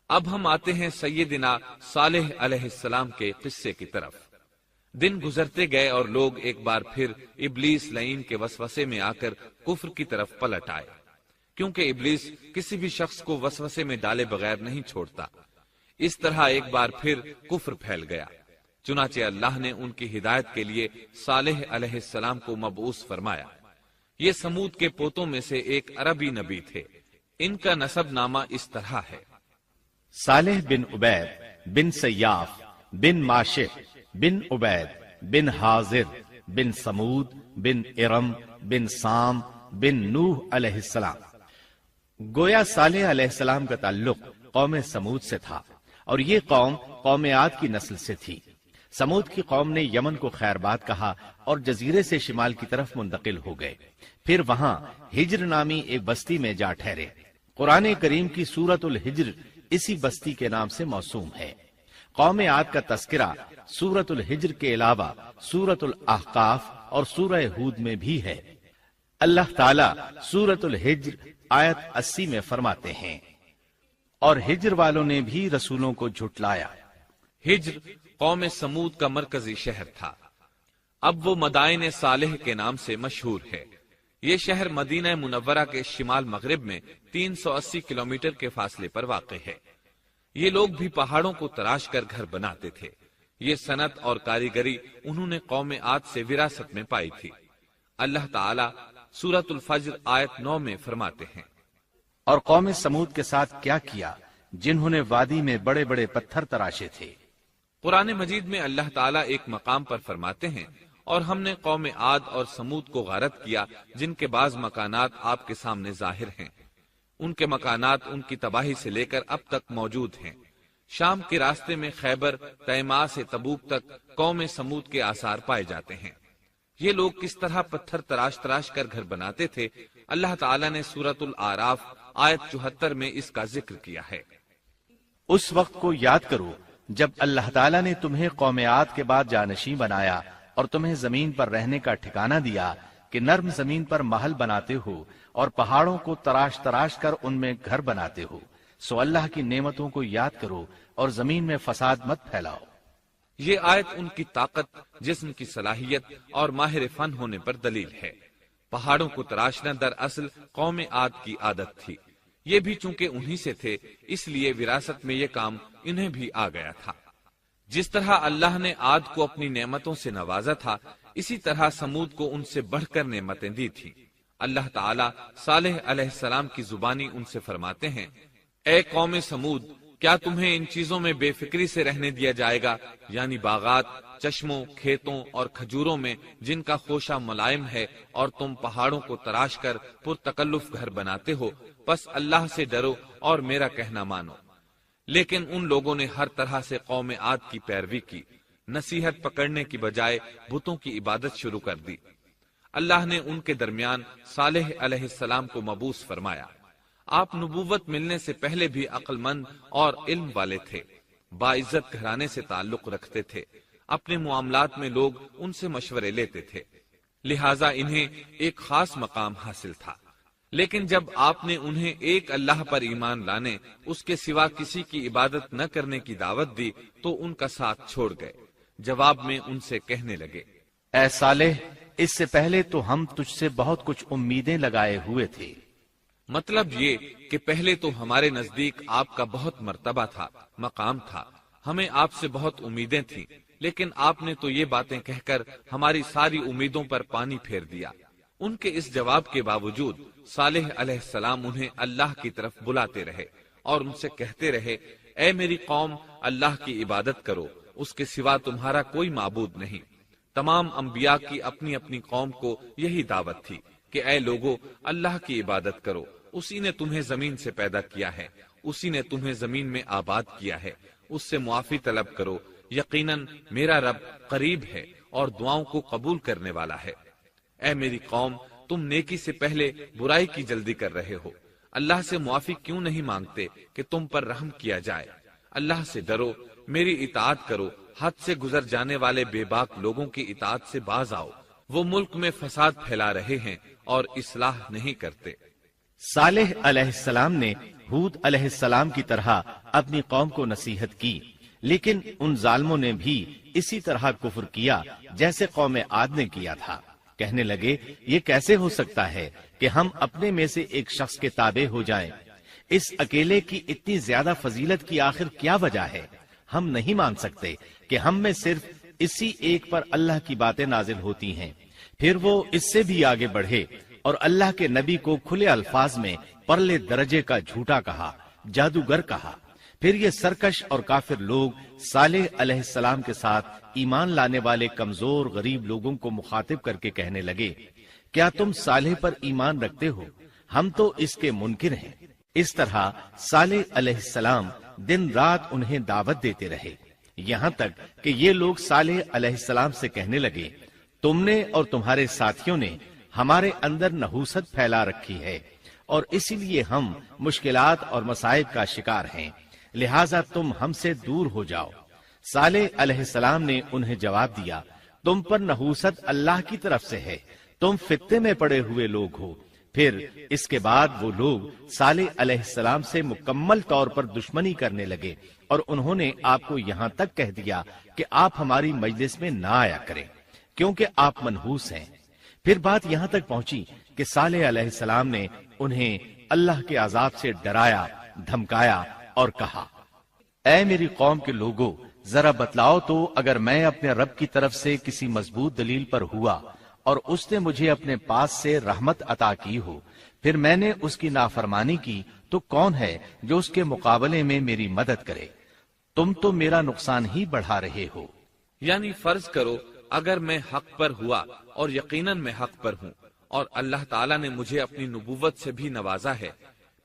اب ہم آتے ہیں سیدنا صالح علیہ السلام کے قصے کی طرف۔ دن گزرتے گئے اور لوگ ایک بار پھر ابلیس لعین کے وسوسے میں آ کر کفر کی طرف پلٹ آئے، کیونکہ ابلیس کسی بھی شخص کو وسوسے میں ڈالے بغیر نہیں چھوڑتا۔ اس طرح ایک بار پھر کفر پھیل گیا، چنانچہ اللہ نے ان کی ہدایت کے لیے صالح علیہ السلام کو مبعوث فرمایا۔ یہ سمود کے پوتوں میں سے ایک عربی نبی تھے۔ ان کا نسب نامہ اس طرح ہے: صالح بن عبید بن سیاف بن ماشق بن عبید بن حاضر بن سمود بن ارم بن سام بن نوح علیہ السلام۔ گویا صالح علیہ السلام کا تعلق قوم سمود سے تھا، اور یہ قوم عاد کی نسل سے تھی۔ سمود کی قوم نے یمن کو خیر باد کہا اور جزیرے سے شمال کی طرف منتقل ہو گئے، پھر وہاں ہجر نامی ایک بستی میں جا ٹھہرے۔ قرآن کریم کی سورۃ الحجر اسی بستی کے نام سے موسوم ہے۔ قوم عاد کا تذکرہ سورۃ الحجر کے علاوہ سورۃ الاحقاف اور سورہ ہود میں بھی ہے۔ اللہ تعالیٰ سورۃ الحجر آیت 80 میں فرماتے ہیں، اور ہجر والوں نے بھی رسولوں کو جھٹلایا۔ ہجر قوم سمود کا مرکزی شہر تھا۔ اب وہ مدائن صالح کے نام سے مشہور ہے۔ یہ شہر مدینہ منورہ کے شمال مغرب میں 380 کلومیٹر کے فاصلے پر واقع ہے۔ یہ لوگ بھی پہاڑوں کو تراش کر گھر بناتے تھے۔ یہ صنعت اور کاریگری انہوں نے قوم عاد سے وراثت میں پائی تھی۔ اللہ تعالیٰ سورۃ الفجر آیت 9 میں فرماتے ہیں، اور قوم سمود کے ساتھ کیا کیا جنہوں نے وادی میں بڑے بڑے پتھر تراشے تھے۔ قرآن مجید میں اللہ تعالیٰ ایک مقام پر فرماتے ہیں، اور ہم نے قوم عاد اور سمود کو غارت کیا جن کے بعض مکانات آپ کے سامنے ظاہر ہیں۔ ان کے مکانات ان کی تباہی سے لے کر اب تک موجود ہیں۔ شام کے راستے میں خیبر، تیما سے تبوک تک قوم سمود کے آثار پائے جاتے ہیں۔ یہ لوگ کس طرح پتھر تراش تراش کر گھر بناتے تھے، اللہ تعالیٰ نے سورۃ الاعراف آیت 74 میں اس کا ذکر کیا ہے۔ اس وقت کو یاد کرو جب اللہ تعالیٰ نے تمہیں قوم عاد کے بعد جانشین بنایا اور تمہیں زمین پر رہنے کا ٹھکانہ دیا کہ نرم زمین پر محل بناتے ہو اور پہاڑوں کو تراش تراش کر ان میں گھر بناتے ہو۔ سو اللہ کی نعمتوں کو یاد کرو اور زمین میں فساد مت پھیلاؤ۔ یہ آیت ان کی طاقت، جسم کی صلاحیت اور ماہر فن ہونے پر دلیل ہے۔ پہاڑوں کو تراشنا دراصل قوم عاد کی عادت تھی۔ یہ بھی چونکہ انہی سے تھے، اس لیے وراثت میں یہ کام انہیں بھی آ گیا تھا۔ جس طرح اللہ نے عاد کو اپنی نعمتوں سے نوازا تھا، اسی طرح سمود کو ان سے بڑھ کر نعمتیں دی تھی۔ اللہ تعالیٰ صالح علیہ السلام کی زبانی ان سے فرماتے ہیں، اے قوم سمود، کیا تمہیں ان چیزوں میں بے فکری سے رہنے دیا جائے گا، یعنی باغات، چشموں، کھیتوں اور کھجوروں میں جن کا خوشہ ملائم ہے، اور تم پہاڑوں کو تراش کر پرتکلف گھر بناتے ہو؟ پس اللہ سے ڈرو اور میرا کہنا مانو۔ لیکن ان لوگوں نے ہر طرح سے قوم عاد کی پیروی کی، نصیحت پکڑنے کی بجائے بتوں کی عبادت شروع کر دی۔ اللہ نے ان کے درمیان صالح علیہ السلام کو مبعوث فرمایا۔ آپ نبوت ملنے سے پہلے بھی عقل مند اور علم والے تھے، باعزت گھرانے سے تعلق رکھتے تھے، اپنے معاملات میں لوگ ان سے مشورے لیتے تھے، لہٰذا انہیں ایک خاص مقام حاصل تھا۔ لیکن جب آپ نے انہیں ایک اللہ پر ایمان لانے، اس کے سوا کسی کی عبادت نہ کرنے کی دعوت دی تو ان کا ساتھ چھوڑ گئے۔ جواب میں ان سے کہنے لگے، اے صالح، اس سے پہلے تو ہم تجھ سے بہت کچھ امیدیں لگائے ہوئے تھے۔ مطلب یہ کہ پہلے تو ہمارے نزدیک آپ کا بہت مرتبہ تھا، مقام تھا، ہمیں آپ سے بہت امیدیں تھیں، لیکن آپ نے تو یہ باتیں کہہ کر ہماری ساری امیدوں پر پانی پھیر دیا۔ ان کے اس جواب کے باوجود صالح علیہ السلام انہیں اللہ کی طرف بلاتے رہے اور ان سے کہتے رہے، اے میری قوم، اللہ کی عبادت کرو، اس کے سوا تمہارا کوئی معبود نہیں۔ تمام انبیاء کی اپنی اپنی قوم کو یہی دعوت تھی کہ اے لوگو، اللہ کی عبادت کرو، اسی نے تمہیں زمین سے پیدا کیا ہے، اسی نے تمہیں زمین میں آباد کیا ہے، اس سے معافی طلب کرو، یقیناً میرا رب قریب ہے اور دعاؤں کو قبول کرنے والا ہے۔ اے میری قوم، تم نیکی سے پہلے برائی کی جلدی کر رہے ہو، اللہ سے معافی کیوں نہیں مانگتے کہ تم پر رحم کیا جائے؟ اللہ سے ڈرو، میری اطاعت کرو، حد سے گزر جانے والے بے باک لوگوں کی اطاعت سے باز آؤ، وہ ملک میں فساد پھیلا رہے ہیں اور اصلاح نہیں کرتے۔ صالح علیہ السلام نے ہود علیہ السلام کی طرح اپنی قوم کو نصیحت کی، لیکن ان ظالموں نے بھی اسی طرح کفر کیا جیسے قوم عاد نے کیا تھا۔ کہنے لگے یہ کیسے ہو سکتا ہے کہ ہم اپنے میں سے ایک شخص کے تابع ہو جائیں؟ اس اکیلے کی اتنی زیادہ فضیلت کی آخر کیا وجہ ہے؟ ہم نہیں مان سکتے کہ ہم میں صرف اسی ایک پر اللہ کی باتیں نازل ہوتی ہیں۔ پھر وہ اس سے بھی آگے بڑھے اور اللہ کے نبی کو کھلے الفاظ میں پرلے درجے کا جھوٹا کہا، جادوگر کہا۔ پھر یہ سرکش اور کافر لوگ صالح علیہ السلام کے ساتھ ایمان لانے والے کمزور غریب لوگوں کو مخاطب کر کے کہنے لگے، کیا تم صالح پر ایمان رکھتے ہو؟ ہم تو اس کے منکر ہیں۔ اس طرح صالح علیہ السلام دن رات انہیں دعوت دیتے رہے، یہاں تک کہ یہ لوگ صالح علیہ السلام سے کہنے لگے، تم نے اور تمہارے ساتھیوں نے ہمارے اندر نحوست پھیلا رکھی ہے اور اسی لیے ہم مشکلات اور مصائب کا شکار ہیں، لہٰذا تم ہم سے دور ہو جاؤ۔ صالح علیہ السلام نے انہیں جواب دیا، تم پر نحوست اللہ کی طرف سے ہے، تم فتنے میں پڑے ہوئے لوگ ہو۔ پھر اس کے بعد وہ لوگ صالح علیہ السلام سے مکمل طور پر دشمنی کرنے لگے اور انہوں نے آپ کو یہاں تک کہہ دیا کہ آپ ہماری مجلس میں نہ آیا کریں کیونکہ آپ منحوس ہیں۔ پھر بات یہاں تک پہنچی کہ صالح علیہ السلام نے انہیں اللہ کے عذاب سے ڈرایا، دھمکایا اور کہا، اے میری قوم کے لوگوں، ذرا بتلاؤ تو اگر میں اپنے رب کی طرف سے کسی مضبوط دلیل پر ہوا اور اس نے مجھے اپنے پاس سے رحمت عطا کی ہو، پھر میں نے اس کی نافرمانی کی، تو کون ہے جو اس کے مقابلے میں میری مدد کرے؟ تم تو میرا نقصان ہی بڑھا رہے ہو۔ یعنی فرض کرو اگر میں حق پر ہوا اور یقیناً میں حق پر ہوں اور اللہ تعالیٰ نے مجھے اپنی نبوت سے بھی نوازا ہے،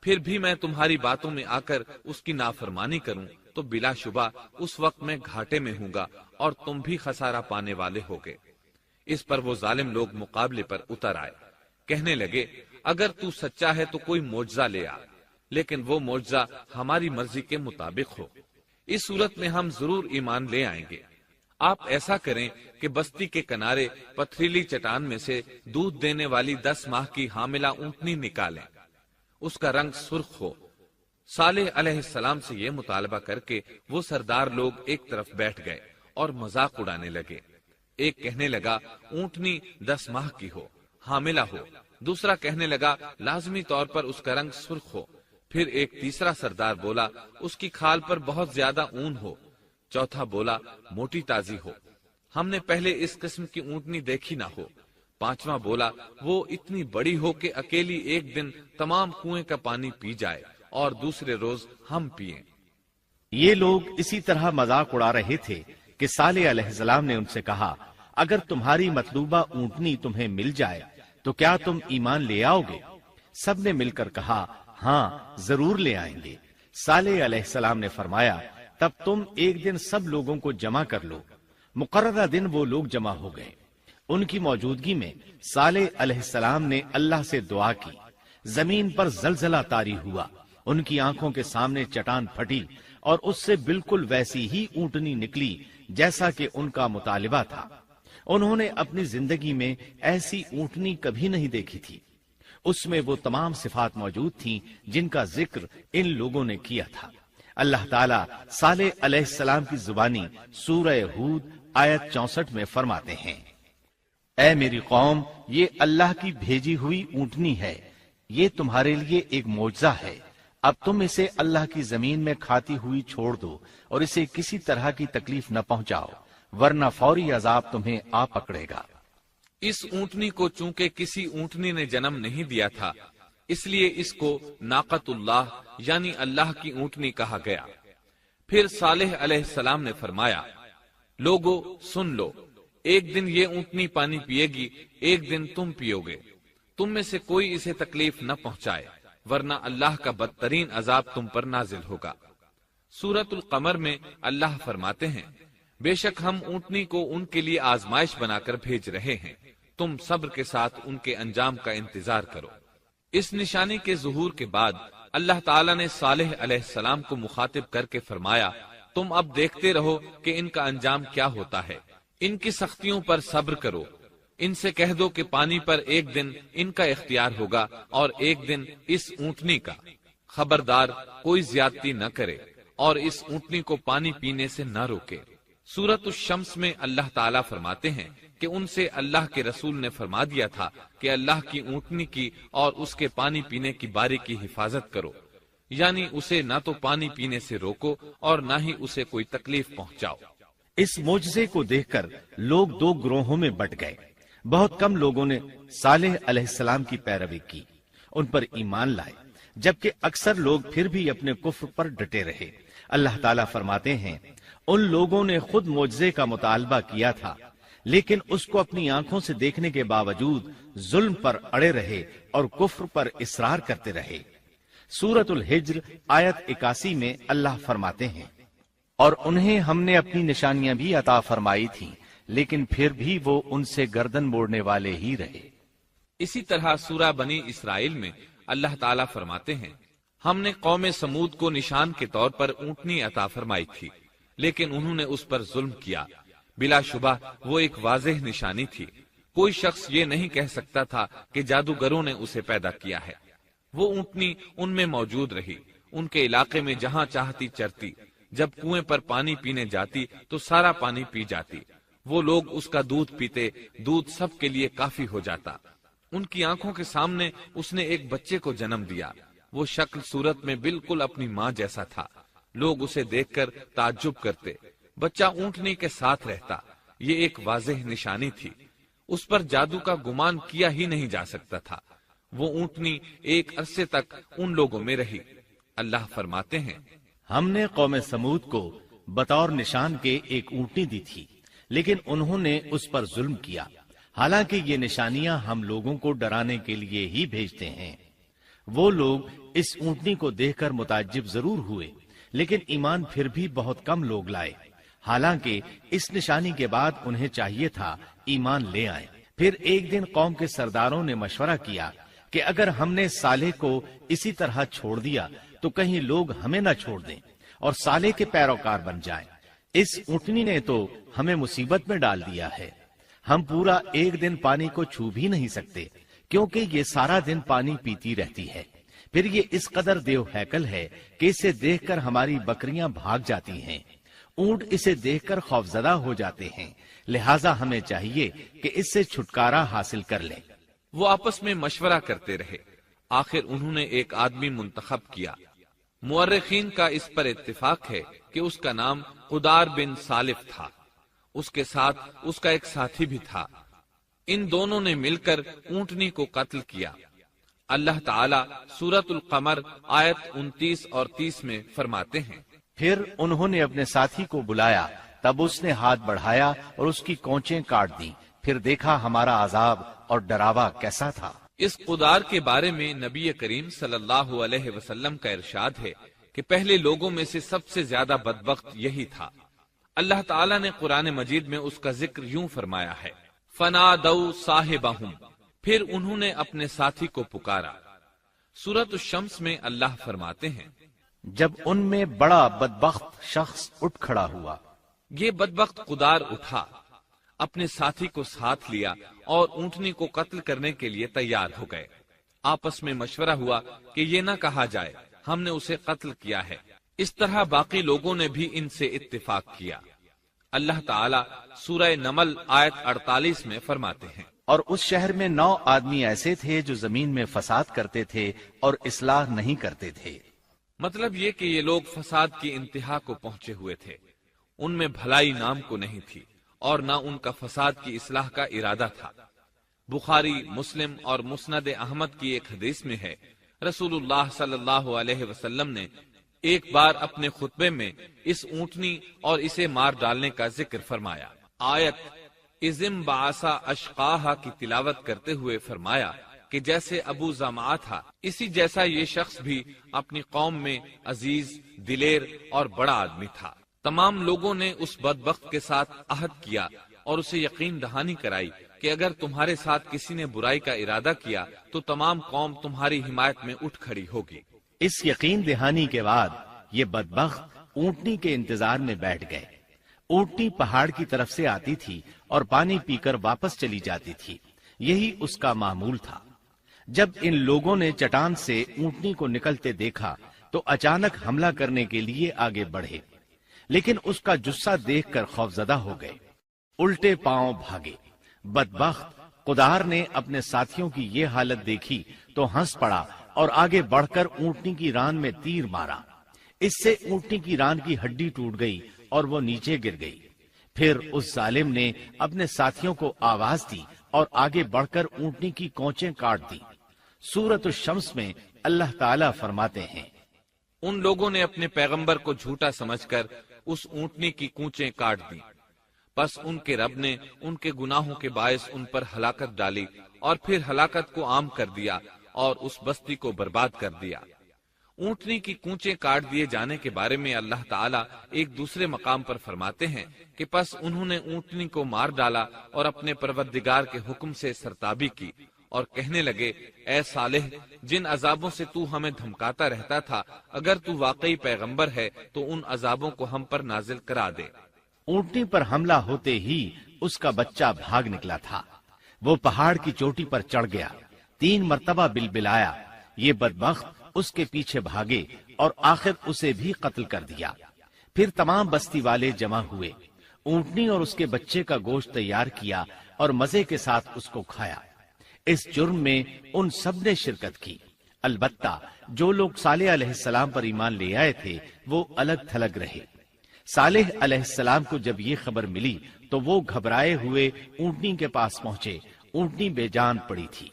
پھر بھی میں تمہاری باتوں میں آ کر اس کی نافرمانی کروں تو بلا شبہ اس وقت میں گھاٹے میں ہوں گا اور تم بھی خسارہ پانے والے ہوگے۔ اس پر وہ ظالم لوگ مقابلے پر اتر آئے، کہنے لگے، اگر تو سچا ہے تو کوئی معجزہ لے آ، لیکن وہ معجزہ ہماری مرضی کے مطابق ہو، اس صورت میں ہم ضرور ایمان لے آئیں گے۔ آپ ایسا کریں کہ بستی کے کنارے پتھریلی چٹان میں سے دودھ دینے والی 10 ماہ کی حاملہ اونٹنی نکالیں، اس کا رنگ سرخ ہو۔ صالح علیہ السلام سے یہ مطالبہ کر کے وہ سردار لوگ ایک طرف بیٹھ گئے اور مذاق اڑانے لگے۔ ایک کہنے لگا اونٹنی 10 ماہ کی ہو، حاملہ ہو، دوسرا کہنے لگا لازمی طور پر اس کا رنگ سرخ ہو، پھر ایک تیسرا سردار بولا اس کی کھال پر بہت زیادہ اون ہو، چوتھا بولا موٹی تازی ہو، ہم نے پہلے اس قسم کی اونٹنی دیکھی نہ ہو، پانچواں بولا وہ اتنی بڑی ہو کہ اکیلی ایک دن تمام کنویں کا پانی پی جائے اور دوسرے روز ہم پئیں۔ یہ لوگ اسی طرح مذاق اڑا رہے تھے کہ صالح علیہ السلام نے ان سے کہا، اگر تمہاری مطلوبہ اونٹنی تمہیں مل جائے تو کیا تم ایمان لے آؤ گے؟ سب نے مل کر کہا، ہاں ضرور لے آئیں گے۔ صالح علیہ السلام نے فرمایا، تب تم ایک دن سب لوگوں کو جمع کر لو۔ مقررہ دن وہ لوگ جمع ہو گئے۔ ان کی موجودگی میں صالح علیہ السلام نے اللہ سے دعا کی، زمین پر زلزلہ طاری ہوا، ان کی آنکھوں کے سامنے چٹان پھٹی اور اس سے بالکل ویسی ہی اونٹنی نکلی جیسا کہ ان کا مطالبہ تھا۔ انہوں نے اپنی زندگی میں ایسی اونٹنی کبھی نہیں دیکھی تھی، اس میں وہ تمام صفات موجود تھیں جن کا ذکر ان لوگوں نے کیا تھا۔ اللہ تعالیٰ صالح علیہ السلام کی زبانی سورہ ہود آیت 64 میں فرماتے ہیں، اے میری قوم، یہ اللہ کی بھیجی ہوئی اونٹنی ہے، یہ تمہارے لیے ایک معجزہ ہے، اب تم اسے اللہ کی زمین میں کھاتی ہوئی چھوڑ دو اور اسے کسی طرح کی تکلیف نہ پہنچاؤ، ورنہ فوری عذاب تمہیں آ پکڑے گا۔ اس اونٹنی کو چونکہ کسی اونٹنی نے جنم نہیں دیا تھا، اس لیے اس کو ناقۃ اللہ یعنی اللہ کی اونٹنی کہا گیا۔ پھر صالح علیہ السلام نے فرمایا، لوگو سن لو، ایک دن یہ اونٹنی پانی پیے گی، ایک دن تم پیو گے، تم میں سے کوئی اسے تکلیف نہ پہنچائے، ورنہ اللہ کا بدترین عذاب تم پر نازل ہوگا۔ سورۃ القمر میں اللہ فرماتے ہیں، بے شک ہم اونٹنی کو ان کے لیے آزمائش بنا کر بھیج رہے ہیں، تم صبر کے ساتھ ان کے انجام کا انتظار کرو۔ اس نشانی کے ظہور کے بعد اللہ تعالیٰ نے صالح علیہ السلام کو مخاطب کر کے فرمایا، تم اب دیکھتے رہو کہ ان کا انجام کیا ہوتا ہے، ان کی سختیوں پر صبر کرو، ان سے کہہ دو کہ پانی پر ایک دن ان کا اختیار ہوگا اور ایک دن اس اونٹنی کا، خبردار کوئی زیادتی نہ کرے اور اس اونٹنی کو پانی پینے سے نہ روکے۔ سورۃ الشمس میں اللہ تعالیٰ فرماتے ہیں کہ ان سے اللہ کے رسول نے فرما دیا تھا کہ اللہ کی اونٹنی کی اور اس کے پانی پینے کی باری کی حفاظت کرو، یعنی اسے نہ تو پانی پینے سے روکو اور نہ ہی اسے کوئی تکلیف پہنچاؤ۔ اس معجزے کو دیکھ کر لوگ دو گروہوں میں بٹ گئے۔ بہت کم لوگوں نے صالح علیہ السلام کی پیروی کی، ان پر ایمان لائے، جبکہ اکثر لوگ پھر بھی اپنے کفر پر ڈٹے رہے۔ اللہ تعالیٰ فرماتے ہیں، ان لوگوں نے خود معجزے کا مطالبہ کیا تھا، لیکن اس کو اپنی آنکھوں سے دیکھنے کے باوجود ظلم پر اڑے رہے اور کفر پر اصرار کرتے رہے۔ سورۃ الحجر آیت 81 میں اللہ فرماتے ہیں، اور انہیں ہم نے اپنی نشانیاں بھی عطا فرمائی تھیں، لیکن پھر بھی وہ ان سے گردن موڑنے والے ہی رہے۔ اسی طرح سورہ بنی اسرائیل میں اللہ تعالیٰ فرماتے ہیں، ہم نے قوم سمود کو نشان کے طور پر اونٹنی عطا فرمائی تھی، لیکن انہوں نے اس پر ظلم کیا۔ بلا شبہ وہ ایک واضح نشانی تھی، کوئی شخص یہ نہیں کہہ سکتا تھا کہ جادوگروں نے اسے پیدا کیا ہے۔ وہ اونٹنی ان میں موجود رہی، ان کے علاقے میں جہاں چاہتی چرتی، جب کنویں پر پانی پینے جاتی تو سارا پانی پی جاتی۔ وہ لوگ اس کا دودھ پیتے، دودھ سب کے لیے کافی ہو جاتا۔ ان کی آنکھوں کے سامنے اس نے ایک بچے کو جنم دیا، وہ شکل صورت میں بالکل اپنی ماں جیسا تھا۔ لوگ اسے دیکھ کر تعجب کرتے، بچہ اونٹنی کے ساتھ رہتا، یہ ایک واضح نشانی تھی، اس پر جادو کا گمان کیا ہی نہیں جا سکتا تھا۔ وہ اونٹنی ایک عرصے تک ان لوگوں میں رہی۔ اللہ فرماتے ہیں، ہم نے قوم سمود کو بطور نشان کے ایک اونٹنی دی تھی، لیکن انہوں نے اس پر ظلم کیا، حالانکہ یہ نشانیاں ہم لوگوں کو ڈرانے کے لیے ہی بھیجتے ہیں۔ وہ لوگ اس اونٹنی کو دیکھ کر متعجب ضرور ہوئے، لیکن ایمان پھر بھی بہت کم لوگ لائے، حالانکہ اس نشانی کے بعد انہیں چاہیے تھا ایمان لے آئیں۔ پھر ایک دن قوم کے سرداروں نے مشورہ کیا کہ اگر ہم نے صالح کو اسی طرح چھوڑ دیا تو کہیں لوگ ہمیں نہ چھوڑ دیں اور صالح کے پیروکار بن جائیں۔ اس اونٹنی نے تو ہمیں مصیبت میں ڈال دیا ہے، ہم پورا ایک دن پانی کو چھو بھی نہیں سکتے، کیونکہ یہ سارا دن پانی پیتی رہتی ہے۔ پھر یہ اس قدر دیو ہیکل ہے کہ اسے دیکھ کر ہماری بکریاں بھاگ جاتی ہیں، اونٹ اسے دیکھ کر خوفزدہ ہو جاتے ہیں، لہٰذا ہمیں چاہیے کہ اس سے چھٹکارا حاصل کر لیں۔ وہ آپس میں مشورہ کرتے رہے، آخر انہوں نے ایک آدمی منتخب کیا۔ مورخین کا اس پر اتفاق ہے کہ اس کا نام قدار بن سالف تھا، اس کے ساتھ اس کا ایک ساتھی بھی تھا۔ ان دونوں نے مل کر اونٹنی کو قتل کیا۔ اللہ تعالیٰ سورۃ القمر آیت 29 اور 30 میں فرماتے ہیں، پھر انہوں نے اپنے ساتھی کو بلایا، تب اس نے ہاتھ بڑھایا اور اس کی کونچیں کاٹ دیں، پھر دیکھا ہمارا عذاب اور ڈراوا کیسا تھا۔ اس قدار کے بارے میں نبی کریم صلی اللہ علیہ وسلم کا ارشاد ہے کہ پہلے لوگوں میں سے سب سے زیادہ بدبخت یہی تھا۔ اللہ تعالیٰ نے قرآن مجید میں اس کا ذکر یوں فرمایا ہے، فَنَادَوْا صَاحِبَهُمْ، پھر انہوں نے اپنے ساتھی کو پکارا۔ سورۃ الشمس میں اللہ فرماتے ہیں، جب ان میں بڑا بدبخت شخص اٹھ کھڑا ہوا۔ یہ بدبخت قدار اٹھا، اپنے ساتھی کو ساتھ لیا اور اونٹنی کو قتل کرنے کے لیے تیار ہو گئے۔ آپس میں مشورہ ہوا کہ یہ نہ کہا جائے ہم نے اسے قتل کیا ہے۔ اس طرح باقی لوگوں نے بھی ان سے اتفاق کیا۔ اللہ تعالیٰ سورہ نمل آیت 48 میں فرماتے ہیں، اور اس شہر میں 9 آدمی ایسے تھے جو زمین میں فساد کرتے تھے اور اصلاح نہیں کرتے تھے۔ مطلب یہ کہ یہ لوگ فساد کی انتہا کو پہنچے ہوئے تھے، ان میں بھلائی نام کو نہیں تھی اور نہ ان کا فساد کی اصلاح کا ارادہ تھا۔ بخاری، مسلم اور مسند احمد کی ایک حدیث میں ہے، رسول اللہ صلی اللہ علیہ وسلم نے ایک بار اپنے خطبے میں اس اونٹنی اور اسے مار ڈالنے کا ذکر فرمایا۔ آیت اذم بعثا اشقاہا کی تلاوت کرتے ہوئے فرمایا کہ جیسے ابو زمعہ تھا، اسی جیسا یہ شخص بھی اپنی قوم میں عزیز، دلیر اور بڑا آدمی تھا۔ تمام لوگوں نے اس بدبخت کے ساتھ عہد کیا اور اسے یقین دہانی کرائی کہ اگر تمہارے ساتھ کسی نے برائی کا ارادہ کیا تو تمام قوم تمہاری حمایت میں اٹھ کھڑی ہوگی۔ اس یقین دہانی کے بعد یہ بدبخت اونٹنی کے انتظار میں بیٹھ گئے۔ اونٹنی پہاڑ کی طرف سے آتی تھی اور پانی پی کر واپس چلی جاتی تھی، یہی اس کا معمول تھا۔ جب ان لوگوں نے چٹان سے اونٹنی کو نکلتے دیکھا تو اچانک حملہ کرنے کے لیے آگے بڑھے، لیکن اس کا جثہ دیکھ کر خوفزدہ ہو گئے، الٹے پاؤں بھاگے۔ بدبخت قدار نے اپنے ساتھیوں کی یہ حالت دیکھی تو ہنس پڑا اور آگے بڑھ کر اونٹنی کی ران میں تیر مارا۔ اس سے اونٹنی کی ران کی ہڈی ٹوٹ گئی اور وہ نیچے گر گئی۔ پھر اس ظالم نے اپنے ساتھیوں کو آواز دی اور آگے بڑھ کر اونٹنی کی کونچیں کاٹ دی۔ سورۃ الشمس میں اللہ تعالیٰ فرماتے ہیں، ان لوگوں نے اپنے پیغمبر کو جھوٹا سمجھ کر اس اونٹنی کی کونچیں کاٹ دیں، پس ان کے رب نے ان کے گناہوں کے باعث ان پر ہلاکت ڈالی اور پھر ہلاکت کو عام کر دیا اور اس بستی کو برباد کر دیا۔ اونٹنی کی کونچیں کاٹ دیے جانے کے بارے میں اللہ تعالیٰ ایک دوسرے مقام پر فرماتے ہیں کہ پس انہوں نے اونٹنی کو مار ڈالا اور اپنے پروردگار کے حکم سے سرتابی کی اور کہنے لگے، اے صالح، جن عذابوں سے تو ہمیں دھمکاتا رہتا تھا، اگر تو واقعی پیغمبر ہے تو ان عذابوں کو ہم پر نازل کرا دے۔ اونٹنی پر حملہ ہوتے ہی اس کا بچہ بھاگ نکلا تھا۔ وہ پہاڑ کی چوٹی پر چڑھ گیا، 3 مرتبہ بلبلایا۔ یہ بدبخت اس کے پیچھے بھاگے اور آخر اسے بھی قتل کر دیا۔ پھر تمام بستی والے جمع ہوئے، اونٹنی اور اس کے بچے کا گوشت تیار کیا اور مزے کے ساتھ اس کو کھایا۔ اس جرم میں ان سب نے شرکت کی، البتہ جو لوگ صالح علیہ السلام پر ایمان لے آئے تھے وہ الگ تھلگ رہے۔ صالح علیہ السلام کو جب یہ خبر ملی تو وہ گھبرائے ہوئے اونٹنی کے پاس پہنچے۔ اونٹنی بے جان پڑی تھی،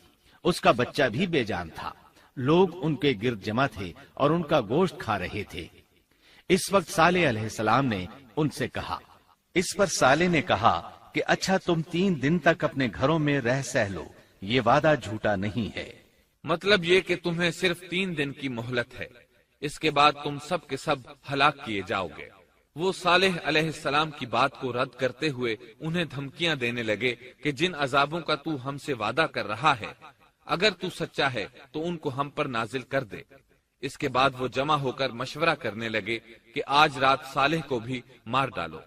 اس کا بچہ بھی بے جان تھا۔ لوگ ان کے گرد جمع تھے اور ان کا گوشت کھا رہے تھے۔ اس وقت صالح علیہ السلام نے ان سے کہا، اس پر صالح نے کہا کہ اچھا تم 3 دن تک اپنے گھروں میں رہ سہ لو، یہ وعدہ جھوٹا نہیں ہے۔ مطلب یہ کہ تمہیں صرف 3 دن کی مہلت ہے، اس کے بعد تم سب کے سب ہلاک کیے جاؤ گے۔ وہ صالح علیہ السلام کی بات کو رد کرتے ہوئے انہیں دھمکیاں دینے لگے کہ جن عذابوں کا تو ہم سے وعدہ کر رہا ہے، اگر تو سچا ہے تو ان کو ہم پر نازل کر دے۔ اس کے بعد وہ جمع ہو کر مشورہ کرنے لگے کہ آج رات صالح کو بھی مار ڈالو۔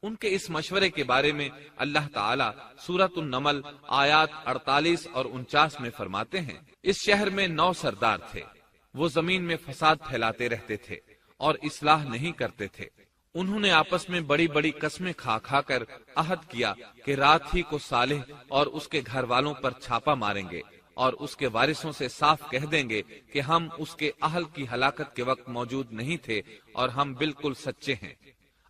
ان کے اس مشورے کے بارے میں اللہ تعالیٰ سورۃ النمل آیات 48 اور 49 میں فرماتے ہیں، اس شہر میں 9 سردار تھے، وہ زمین میں فساد پھیلاتے رہتے تھے اور اصلاح نہیں کرتے تھے۔ انہوں نے آپس میں بڑی بڑی قسمیں کھا کھا کر عہد کیا کہ رات ہی کو صالح اور اس کے گھر والوں پر چھاپا ماریں گے اور اس کے وارثوں سے صاف کہہ دیں گے کہ ہم اس کے اہل کی ہلاکت کے وقت موجود نہیں تھے اور ہم بالکل سچے ہیں۔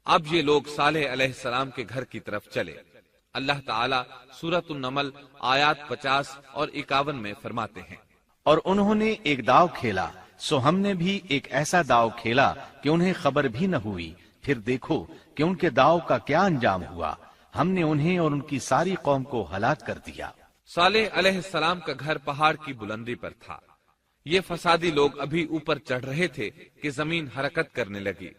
اب یہ لوگ صالح علیہ السلام کے گھر کی طرف چلے۔ اللہ تعالیٰ سورۃ النمل آیات 50 اور 51 میں فرماتے ہیں، اور انہوں نے ایک داؤ کھیلا، سو ہم نے بھی ایک ایسا داؤ کھیلا کہ انہیں خبر بھی نہ ہوئی۔ پھر دیکھو کہ ان کے داؤ کا کیا انجام ہوا، ہم نے انہیں اور ان کی ساری قوم کو ہلاک کر دیا۔ صالح علیہ السلام کا گھر پہاڑ کی بلندی پر تھا۔ یہ فسادی لوگ ابھی اوپر چڑھ رہے تھے کہ زمین حرکت کرنے لگی۔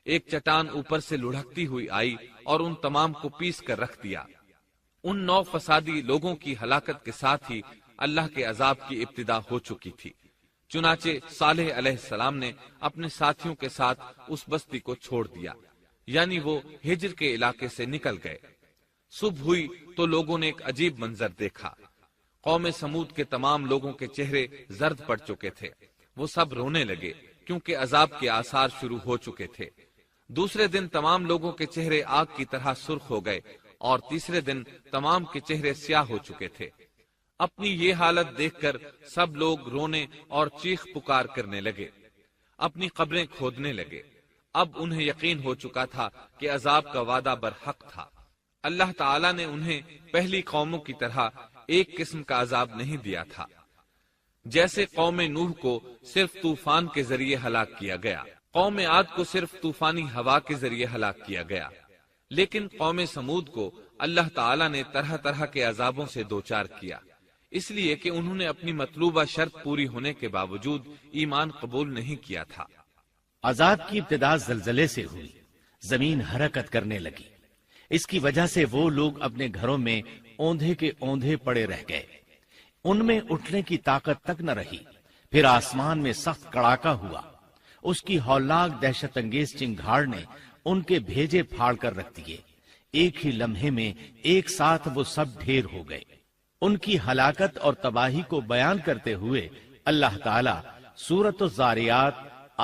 ایک چٹان اوپر سے لڑھکتی ہوئی آئی اور ان تمام کو پیس کر رکھ دیا۔ ان 9 فسادی لوگوں کی ہلاکت کے ساتھ ہی اللہ کے عذاب کی ابتدا ہو چکی تھی۔ چنانچہ صالح علیہ السلام نے اپنے ساتھیوں کے ساتھ اس بستی کو چھوڑ دیا، یعنی وہ ہجر کے علاقے سے نکل گئے۔ صبح ہوئی تو لوگوں نے ایک عجیب منظر دیکھا۔ قوم سمود کے تمام لوگوں کے چہرے زرد پڑ چکے تھے، وہ سب رونے لگے کیونکہ عذاب کے آثار شروع ہو چکے تھے۔ دوسرے دن تمام لوگوں کے چہرے آگ کی طرح سرخ ہو گئے اور تیسرے دن تمام کے چہرے سیاہ ہو چکے تھے۔ اپنی یہ حالت دیکھ کر سب لوگ رونے اور چیخ پکار کرنے لگے، اپنی قبریں کھودنے لگے۔ اب انہیں یقین ہو چکا تھا کہ عذاب کا وعدہ برحق تھا۔ اللہ تعالیٰ نے انہیں پہلی قوموں کی طرح ایک قسم کا عذاب نہیں دیا تھا، جیسے قوم نوح کو صرف طوفان کے ذریعے ہلاک کیا گیا، قوم عاد کو صرف طوفانی ہوا کے ذریعے ہلاک کیا گیا، لیکن قوم سمود کو اللہ تعالیٰ نے طرح طرح کے عذابوں سے دوچار کیا، اس لیے کہ انہوں نے اپنی مطلوبہ شرط پوری ہونے کے باوجود ایمان قبول نہیں کیا تھا۔ عذاب کی ابتدا زلزلے سے ہوئی، زمین حرکت کرنے لگی۔ اس کی وجہ سے وہ لوگ اپنے گھروں میں اوندھے کے اوندھے پڑے رہ گئے، ان میں اٹھنے کی طاقت تک نہ رہی۔ پھر آسمان میں سخت کڑاکا ہوا، اس کی ہولناک دہشت انگیز چنگھاڑ نے ان کے بھیجے پھاڑ کر رکھ دیے، ایک ہی لمحے میں ایک ساتھ وہ سب ڈھیر ہو گئے۔ ان کی ہلاکت اور تباہی کو بیان کرتے ہوئے اللہ تعالیٰ سورۃ الزاریات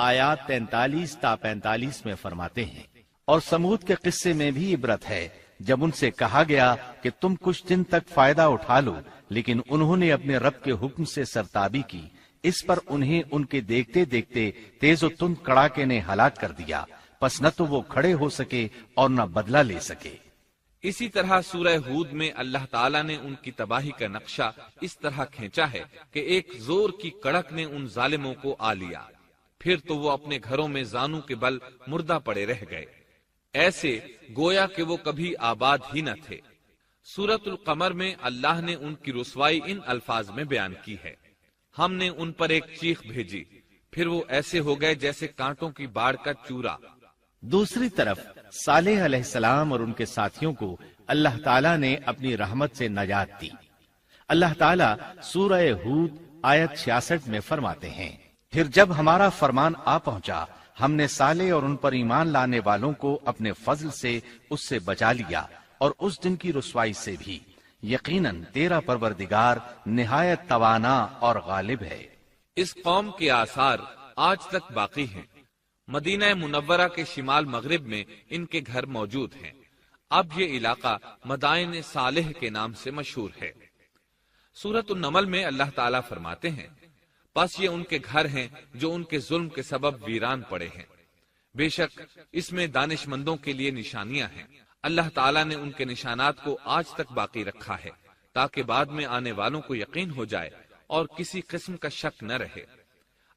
آیات 43 تا 45 میں فرماتے ہیں، اور سمود کے قصے میں بھی عبرت ہے، جب ان سے کہا گیا کہ تم کچھ دن تک فائدہ اٹھا لو، لیکن انہوں نے اپنے رب کے حکم سے سرتابی کی، اس پر انہیں ان کے دیکھتے دیکھتے تیز و تند کڑاکے نے ہلاک کر دیا، پس نہ تو وہ کھڑے ہو سکے اور نہ بدلہ لے سکے۔ اسی طرح سورہ ہود میں اللہ تعالیٰ نے ان کی تباہی کا نقشہ اس طرح کھینچا ہے کہ ایک زور کی کڑک نے ان ظالموں کو آ لیا، پھر تو وہ اپنے گھروں میں زانو کے بل مردہ پڑے رہ گئے، ایسے گویا کہ وہ کبھی آباد ہی نہ تھے۔ سورۃ القمر میں اللہ نے ان کی رسوائی ان الفاظ میں بیان کی ہے، ہم نے ان پر ایک چیخ بھیجی، پھر وہ ایسے ہو گئے جیسے کانٹوں کی باڑ کا چورا۔ دوسری طرف صالح علیہ السلام اور ان کے ساتھیوں کو اللہ تعالیٰ نے اپنی رحمت سے نجات دی۔ اللہ تعالیٰ سورہ ہود آیت 66 میں فرماتے ہیں، پھر جب ہمارا فرمان آ پہنچا، ہم نے صالح اور ان پر ایمان لانے والوں کو اپنے فضل سے اس سے بچا لیا اور اس دن کی رسوائی سے بھی، یقیناً تیرا پروردگار نہایت توانا اور غالب ہے۔ اس قوم کے آثار آج تک باقی ہیں، مدینہ منورہ کے شمال مغرب میں ان کے گھر موجود ہیں، اب یہ علاقہ مدائن صالح کے نام سے مشہور ہے۔ سورۃ النمل میں اللہ تعالیٰ فرماتے ہیں، پس یہ ان کے گھر ہیں جو ان کے ظلم کے سبب ویران پڑے ہیں، بے شک اس میں دانش مندوں کے لیے نشانیاں ہیں۔ اللہ تعالیٰ نے ان کے نشانات کو آج تک باقی رکھا ہے تاکہ بعد میں آنے والوں کو یقین ہو جائے اور کسی قسم کا شک نہ رہے۔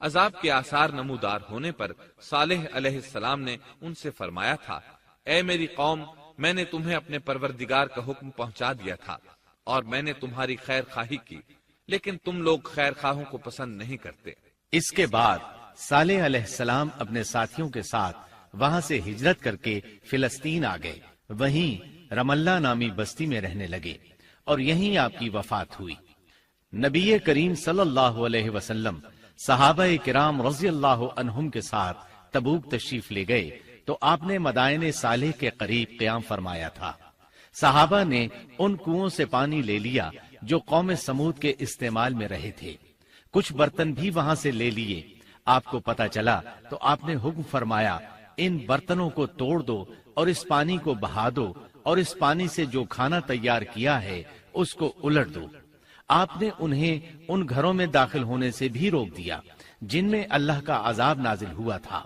عذاب کے آثار نمودار ہونے پر صالح علیہ السلام نے ان سے فرمایا تھا، اے میری قوم، میں نے تمہیں اپنے پروردگار کا حکم پہنچا دیا تھا اور میں نے تمہاری خیر خواہی کی، لیکن تم لوگ خیر خواہوں کو پسند نہیں کرتے۔ اس کے بعد صالح علیہ السلام اپنے ساتھیوں کے ساتھ وہاں سے ہجرت کر کے فلسطین آ گئے، وہیں رملہ نامی بستی میں رہنے لگے اور یہیں آپ کی وفات ہوئی۔ نبی کریم صلی اللہ علیہ وسلم صحابہ کرام رضی اللہ عنہم کے ساتھ تبوک تشریف لے گئے تو آپ نے مدائن صالح کے قریب قیام فرمایا تھا۔ صحابہ نے ان کنووں سے پانی لے لیا جو قوم سمود کے استعمال میں رہے تھے، کچھ برتن بھی وہاں سے لے لیے۔ آپ کو پتہ چلا تو آپ نے حکم فرمایا، ان برتنوں کو توڑ دو اور اس پانی کو بہا دو اور اس پانی سے جو کھانا تیار کیا ہے اس کو الٹ دو۔ آپ نے انہیں ان گھروں میں داخل ہونے سے بھی روک دیا جن میں اللہ کا عذاب نازل ہوا تھا۔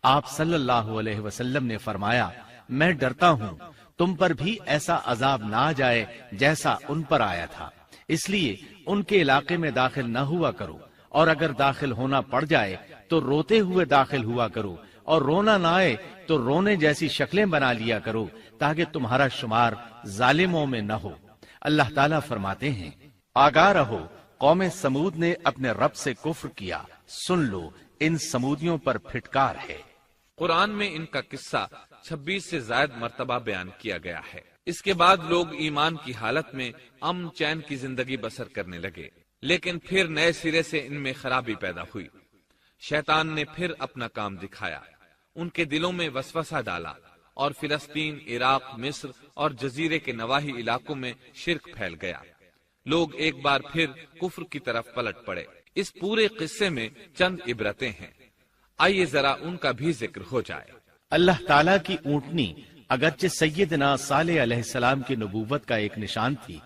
آپ صلی اللہ علیہ وسلم نے فرمایا، میں ڈرتا ہوں تم پر بھی ایسا عذاب نہ آ جائے جیسا ان پر آیا تھا، اس لیے ان کے علاقے میں داخل نہ ہوا کرو، اور اگر داخل ہونا پڑ جائے تو روتے ہوئے داخل ہوا کرو، اور رونا نہ آئے تو رونے جیسی شکلیں بنا لیا کرو تاکہ تمہارا شمار ظالموں میں نہ ہو۔ اللہ تعالیٰ فرماتے ہیں، آگاہ رہو، قوم سمود نے اپنے رب سے کفر کیا، سن لو ان سمودیوں پر پھٹکار ہے۔ قرآن میں ان کا قصہ 26 سے زائد مرتبہ بیان کیا گیا ہے۔ اس کے بعد لوگ ایمان کی حالت میں امن چین کی زندگی بسر کرنے لگے، لیکن پھر نئے سرے سے ان میں خرابی پیدا ہوئی۔ شیطان نے پھر اپنا کام دکھایا، ان کے دلوں میں وسوسہ ڈالا اور فلسطین، عراق، مصر اور جزیرے کے نواحی علاقوں میں شرک پھیل گیا۔ لوگ ایک بار پھر کفر کی طرف پلٹ پڑے۔ اس پورے قصے میں چند عبرتیں ہیں، آئیے ذرا ان کا بھی ذکر ہو جائے۔ اللہ تعالیٰ کی اونٹنی اگرچہ سیدنا صالح علیہ السلام کی نبوت کا ایک نشان تھی،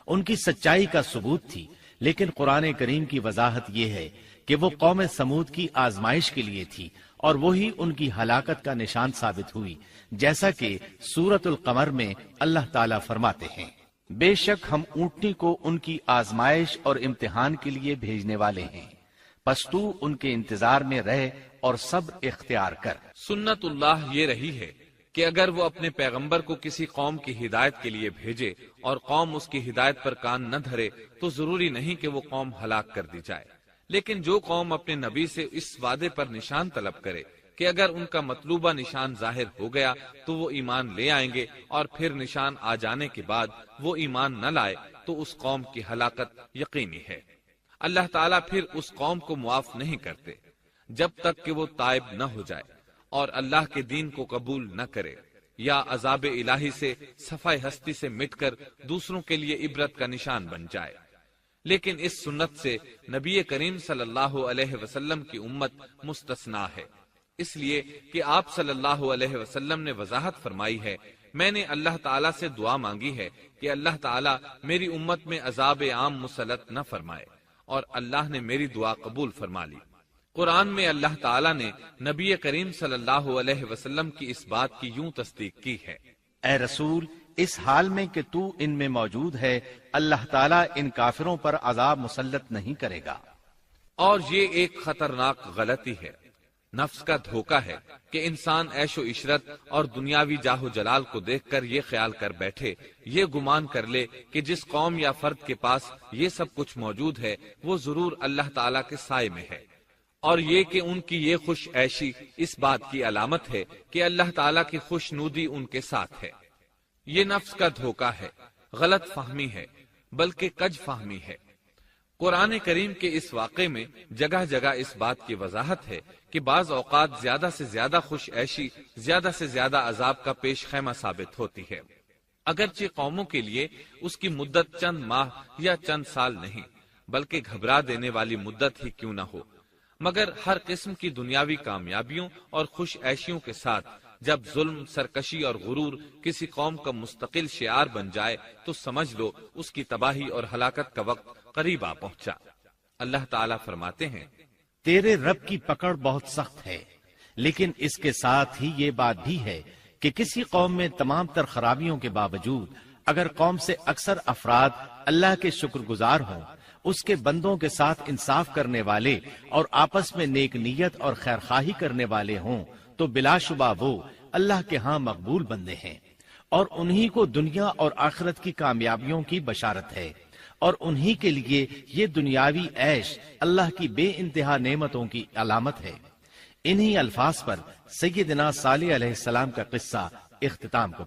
ان کی سچائی کا ثبوت تھی، لیکن قرآن کریم کی وضاحت یہ ہے کہ وہ قوم سمود کی آزمائش کے لیے تھی اور وہی ان کی ہلاکت کا نشان ثابت ہوئی، جیسا کہ سورۃ القمر میں اللہ تعالیٰ فرماتے ہیں، بے شک ہم اونٹنی کو ان کی آزمائش اور امتحان کے لیے بھیجنے والے ہیں، پس تو ان کے انتظار میں رہ اور صبر اختیار کر۔ سنت اللہ یہ رہی ہے کہ اگر وہ اپنے پیغمبر کو کسی قوم کی ہدایت کے لیے بھیجے اور قوم اس کی ہدایت پر کان نہ دھرے تو ضروری نہیں کہ وہ قوم ہلاک کر دی جائے، لیکن جو قوم اپنے نبی سے اس وعدے پر نشان طلب کرے کہ اگر ان کا مطلوبہ نشان ظاہر ہو گیا تو وہ ایمان لے آئیں گے، اور پھر نشان آ جانے کے بعد وہ ایمان نہ لائے تو اس قوم کی ہلاکت یقینی ہے۔ اللہ تعالیٰ پھر اس قوم کو معاف نہیں کرتے جب تک کہ وہ تائب نہ ہو جائے اور اللہ کے دین کو قبول نہ کرے یا عذاب الہی سے صفائے ہستی سے مٹ کر دوسروں کے لیے عبرت کا نشان بن جائے۔ لیکن اس سنت سے نبی کریم صلی اللہ علیہ وسلم کی امت مستثنا ہے، اس لیے کہ آپ صلی اللہ علیہ وسلم نے وضاحت فرمائی ہے، میں نے اللہ تعالیٰ سے دعا مانگی ہے کہ اللہ تعالیٰ میری امت میں عذاب عام مسلط نہ فرمائے، اور اللہ نے میری دعا قبول فرما لی۔ قرآن میں اللہ تعالیٰ نے نبی کریم صلی اللہ علیہ وسلم کی اس بات کی یوں تصدیق کی ہے، اے رسول، اس حال میں کہ تو ان میں موجود ہے، اللہ تعالیٰ ان کافروں پر عذاب مسلط نہیں کرے گا۔ اور یہ ایک خطرناک غلطی ہے، نفس کا دھوکہ ہے کہ انسان عیش و عشرت اور دنیاوی جاہ و جلال کو دیکھ کر یہ خیال کر بیٹھے، یہ گمان کر لے کہ جس قوم یا فرد کے پاس یہ سب کچھ موجود ہے وہ ضرور اللہ تعالیٰ کے سائے میں ہے، اور یہ کہ ان کی یہ خوش عیشی اس بات کی علامت ہے کہ اللہ تعالیٰ کی خوشنودی ان کے ساتھ ہے۔ یہ نفس کا دھوکہ ہے، غلط فہمی ہے، بلکہ کج فہمی ہے۔ قرآن کریم کے اس واقعے میں جگہ جگہ اس بات کی وضاحت ہے کہ بعض اوقات زیادہ سے زیادہ خوش عیشی زیادہ سے زیادہ عذاب کا پیش خیمہ ثابت ہوتی ہے، اگرچہ قوموں کے لیے اس کی مدت چند ماہ یا چند سال نہیں بلکہ گھبرا دینے والی مدت ہی کیوں نہ ہو، مگر ہر قسم کی دنیاوی کامیابیوں اور خوش عیشیوں کے ساتھ جب ظلم، سرکشی اور غرور کسی قوم کا مستقل شعار بن جائے تو سمجھ لو اس کی تباہی اور ہلاکت کا وقت قریب آ پہنچا۔ اللہ تعالیٰ فرماتے ہیں، تیرے رب کی پکڑ بہت سخت ہے، لیکن اس کے ساتھ ہی یہ بات بھی ہے کہ کسی قوم میں تمام تر خرابیوں کے باوجود اگر قوم سے اکثر افراد اللہ کے شکر گزار ہوں، اس کے بندوں کے ساتھ انصاف کرنے والے اور آپس میں نیک نیت اور خیرخواہی کرنے والے ہوں تو بلا شبہ وہ اللہ کے ہاں مقبول بندے ہیں، اور انہی کو دنیا اور آخرت کی کامیابیوں کی بشارت ہے، اور انہی کے لیے یہ دنیاوی عیش اللہ کی بے انتہا نعمتوں کی علامت ہے۔ انہی الفاظ پر سیدنا صالح علیہ السلام کا قصہ اختتام کو